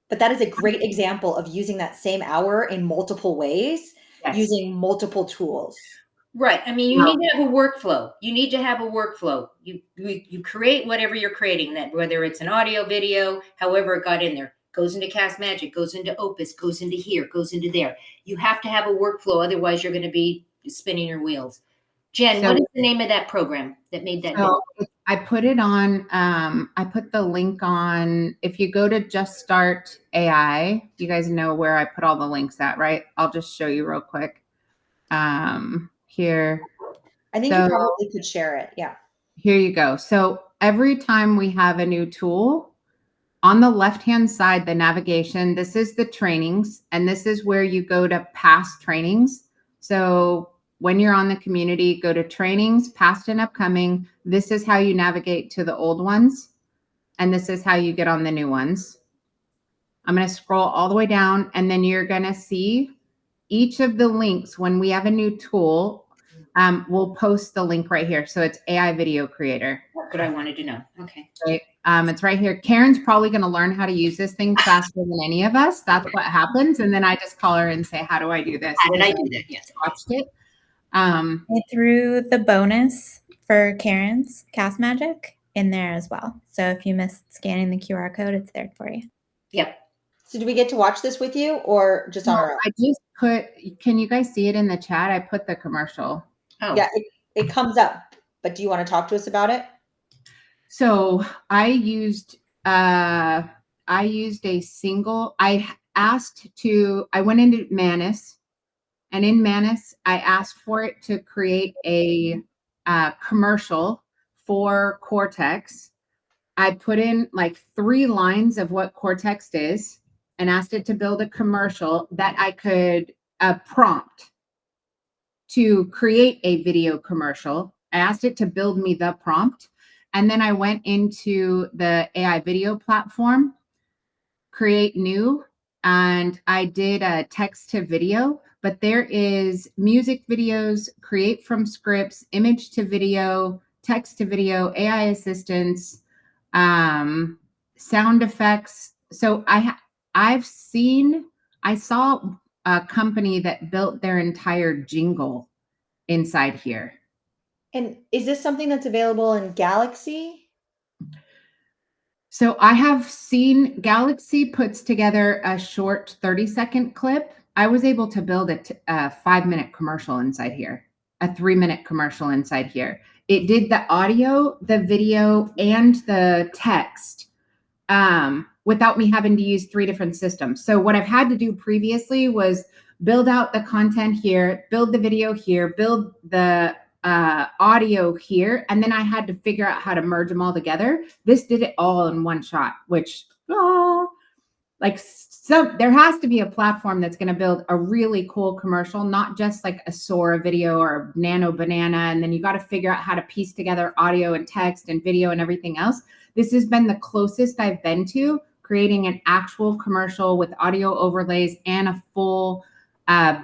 But that is a great example of using that same hour in multiple ways, Yes. using multiple tools. Right. I mean, you Well- need to have a workflow. You need to have a workflow. You create whatever you're creating, that whether it's an audio, video, however it got in there, goes into Cast Magic, goes into Opus, goes into here, goes into there. You have to have a workflow, otherwise you're going to be spinning your wheels. Jen, So- what is the name of that program that made that? So I put it on, I put the link on, if you go to Just Start AI, you guys know where I put all the links at, right? I'll just show you real quick. Here. I think So- you probably could share it. Yeah. Here you go. So every time we have a new tool, on the left-hand side, the navigation, this is the trainings, and this is where you go to past trainings. So when you're on the community, go to trainings, past and upcoming. This is how you navigate to the old ones, and this is how you get on the new ones. I'm going to scroll all the way down, and then you're going to see each of the links. When we have a new tool, we'll post the link right here. So it's AI Video Creator. That's what I wanted to know. Okay. Right. It's right here. Karen's probably going to learn how to use this thing faster than any of us. That's what happens. And then I just call her and say, how do I do this? How did I do that? Yes. Watched it. I threw the bonus for Karen's Cast Magic in there as well. So if you missed scanning the QR code, it's there for you. Yep. So do we get to watch this with you or just on our own? I just put, can you guys see it in the chat? I put the commercial. Oh, Yeah, it comes up, but do you want to talk to us about it? So I used a single, I went into Manus, and in Manus, I asked for it to create a commercial for Cortex. I put in like 3 lines of what Cortex is and asked it to build a commercial that I could prompt to create a video commercial. I asked it to build me the prompt. And then I went into the AI video platform, create new, and I did a text to video, but there is music videos, create from scripts, image to video, text to video, AI assistance, sound effects. So I saw a company that built their entire jingle inside here. And is this something that's available in Galaxy? So I have seen Galaxy puts together a short 30-second clip. I was able to build a 5-minute commercial inside here, a 3-minute commercial inside here. It did the audio, the video, and the text without me having to use 3 different systems. So what I've had to do previously was build out the content here, build the video here, build the audio here, and then I had to figure out how to merge them all together. This did it all in one shot, which so there has to be a platform that's going to build a really cool commercial, not just like a Sora video or Nano Banana, and then you got to figure out how to piece together audio and text and video and everything else. This has been the closest I've been to creating an actual commercial with audio overlays and a full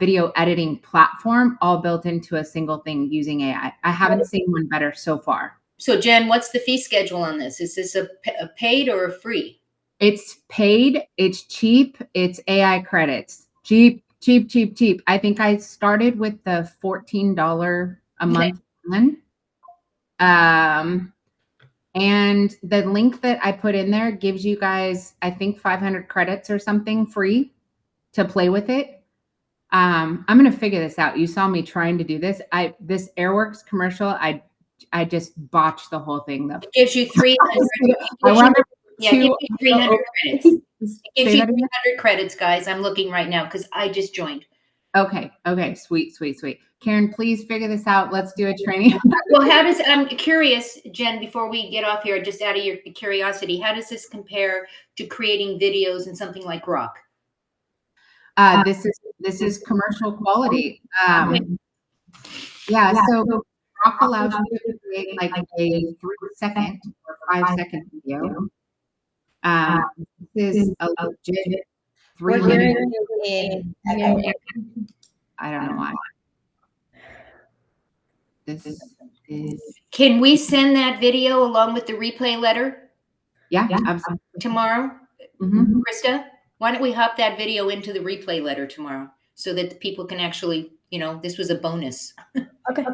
video editing platform all built into a single thing using AI. I haven't seen one better so far. So Jen, what's the fee schedule on this? Is this a paid or a free? It's paid, it's cheap, it's AI credits. Cheap. I think I started with the $14 a month plan. And the link that I put in there gives you guys, I think 500 credits or something free to play with it. I'm going to figure this out. You saw me trying to do this. This Airworks commercial, I just botched the whole thing though. It gives you 300. I wanted Yeah, it gives you 300 credits. It gives Say you that again? 300 credits, guys. I'm looking right now because I just joined. Okay. Sweet. Karen, please figure this out. Let's do a training. Well, I'm curious, Jen, before we get off here, just out of your curiosity, how does this compare to creating videos in something like Grok? This is commercial quality. Yeah, so Grok allows you to create like a 3-second or 5-second video. This is a legit 3-minute. I don't know why. This is. Can we send that video along with the replay letter Yeah, absolutely. tomorrow? Mhm. Krista, why don't we hop that video into the replay letter tomorrow so that the people can actually, this was a bonus. Okay.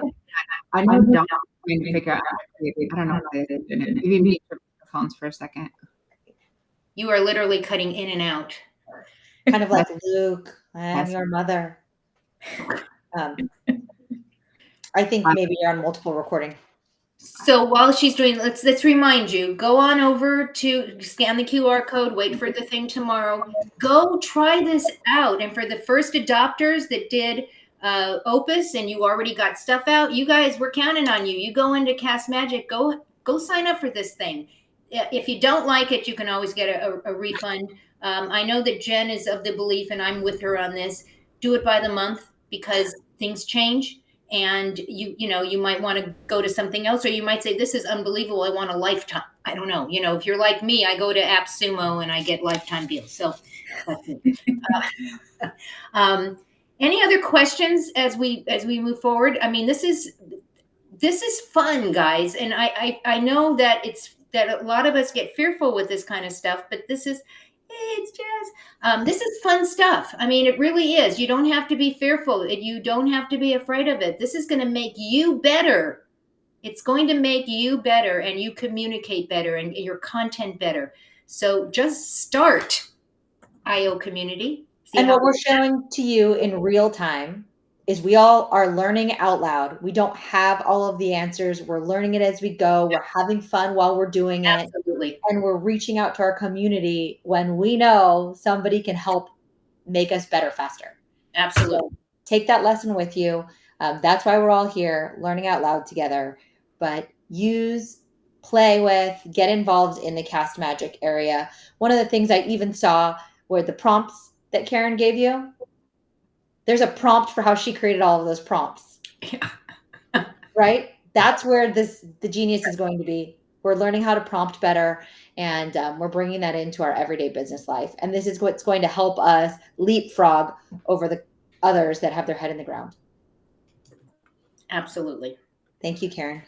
I know Don's trying to figure out how to create it. I don't know what it is. Maybe mute your microphones for a second. You are literally cutting in and out. Kind of like Luke, I am your mother. I think maybe you're on multiple recording. So while she's doing, let's remind you, go on over to scan the QR code, wait for the thing tomorrow. Go try this out. And for the first adopters that did Opus and you already got stuff out, you guys, we're counting on you. You go into Cast Magic, go sign up for this thing. If you don't like it, you can always get a refund. I know that Jen is of the belief, and I'm with her on this, do it by the month because things change. And you might want to go to something else, or you might say, this is unbelievable. I want a lifetime. I don't know. If you're like me, I go to AppSumo and I get lifetime deals. So that's it. Any other questions as we move forward? I mean, this is fun, guys. And I know that that a lot of us get fearful with this kind of stuff, but it's jazz. This is fun stuff. I mean, it really is. You don't have to be fearful. You don't have to be afraid of it. This is going to make you better. It's going to make you better, and you communicate better and your content better. So just start, IO community. And what we're showing to you in real time is we all are learning out loud. We don't have all of the answers. We're learning it as we go. We're having fun while we're doing it. Absolutely. And we're reaching out to our community when we know somebody can help make us better faster. Absolutely. So take that lesson with you. That's why we're all here learning out loud together. But play with, get involved in the Cast Magic area. One of the things I even saw were the prompts that Karen gave you. There's a prompt for how she created all of those prompts. Yeah. Right? That's where the genius is going to be. We're learning how to prompt better, and we're bringing that into our everyday business life. And this is what's going to help us leapfrog over the others that have their head in the ground. Absolutely. Thank you, Karen.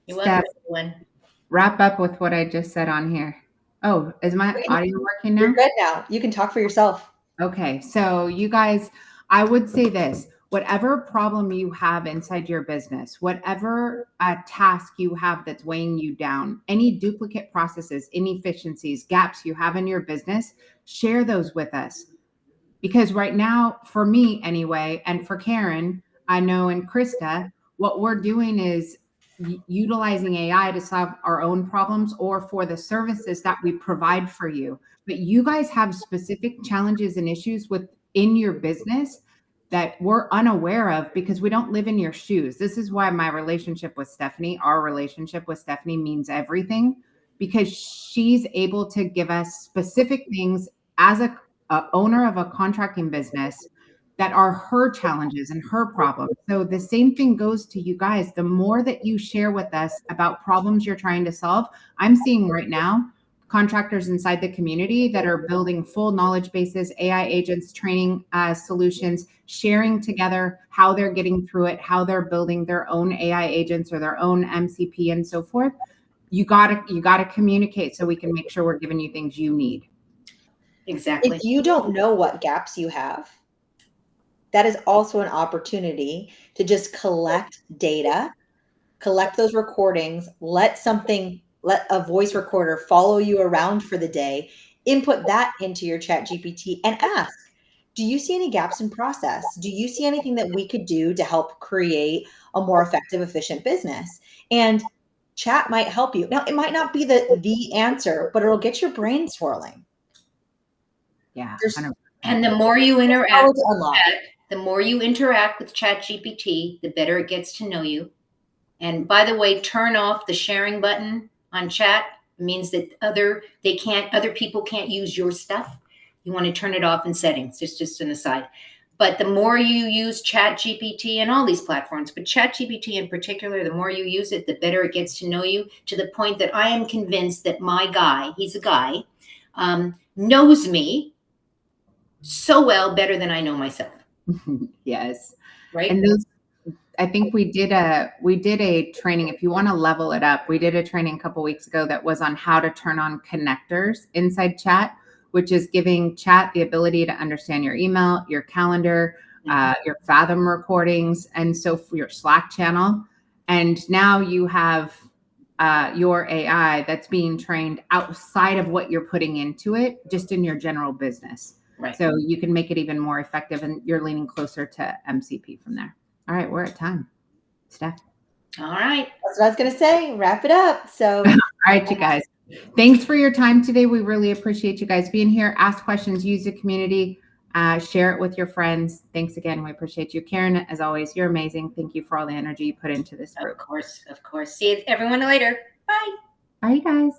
You're welcome, everyone. Wrap up with what I just said on here. Oh, is my audio working now? You're good now. You can talk for yourself. Okay, so you guys, I would say this. whatever problem you have inside your business, whatever task you have that's weighing you down, any duplicate processes, inefficiencies, gaps you have in your business, share those with us. Because right now, for me anyway, and for Karen, I know, and Krista, what we're doing is utilizing AI to solve our own problems or for the services that we provide for you. But you guys have specific challenges and issues within your business that we're unaware of because we don't live in your shoes. This is why my relationship with Stephanie, our relationship with Stephanie, means everything, because she's able to give us specific things as a owner of a contracting business that are her challenges and her problems. So the same thing goes to you guys. The more that you share with us about problems you're trying to solve, I'm seeing right now contractors inside the community that are building full knowledge bases, AI agents, training solutions, sharing together how they're getting through it, how they're building their own AI agents or their own MCP and so forth. You gotta communicate so we can make sure we're giving you things you need. Exactly. If you don't know what gaps you have, that is also an opportunity to just collect data, collect those recordings, let a voice recorder follow you around for the day, input that into your chat GPT and ask, do you see any gaps in process? Do you see anything that we could do to help create a more effective, efficient business? And chat might help you. Now, it might not be the answer, but it'll get your brain swirling. Yeah. There's 100%. And the more you power interact, to unlock. the more you interact with ChatGPT, the better it gets to know you. And by the way, turn off the sharing button on chat. It means that other people can't use your stuff. You want to turn it off in settings, just an aside. But the more you use ChatGPT and all these platforms, but ChatGPT in particular, the more you use it, the better it gets to know you, to the point that I am convinced that my guy, he's a guy, knows me so well, better than I know myself. Yes. Right. And those, I think we did a training. If you want to level it up, we did a training a couple weeks ago that was on how to turn on connectors inside chat, which is giving chat the ability to understand your email, your calendar, your Fathom recordings, and so for your Slack channel. And now you have your AI that's being trained outside of what you're putting into it, just in your general business. Right. So you can make it even more effective, and you're leaning closer to MCP from there. All right, we're at time. Steph. All right. That's what I was going to say. Wrap it up. So, all right, you guys. Thanks for your time today. We really appreciate you guys being here. Ask questions, use the community, share it with your friends. Thanks again. We appreciate you. Karen, as always, you're amazing. Thank you for all the energy you put into this group. Of course. See everyone later. Bye. Bye, you guys.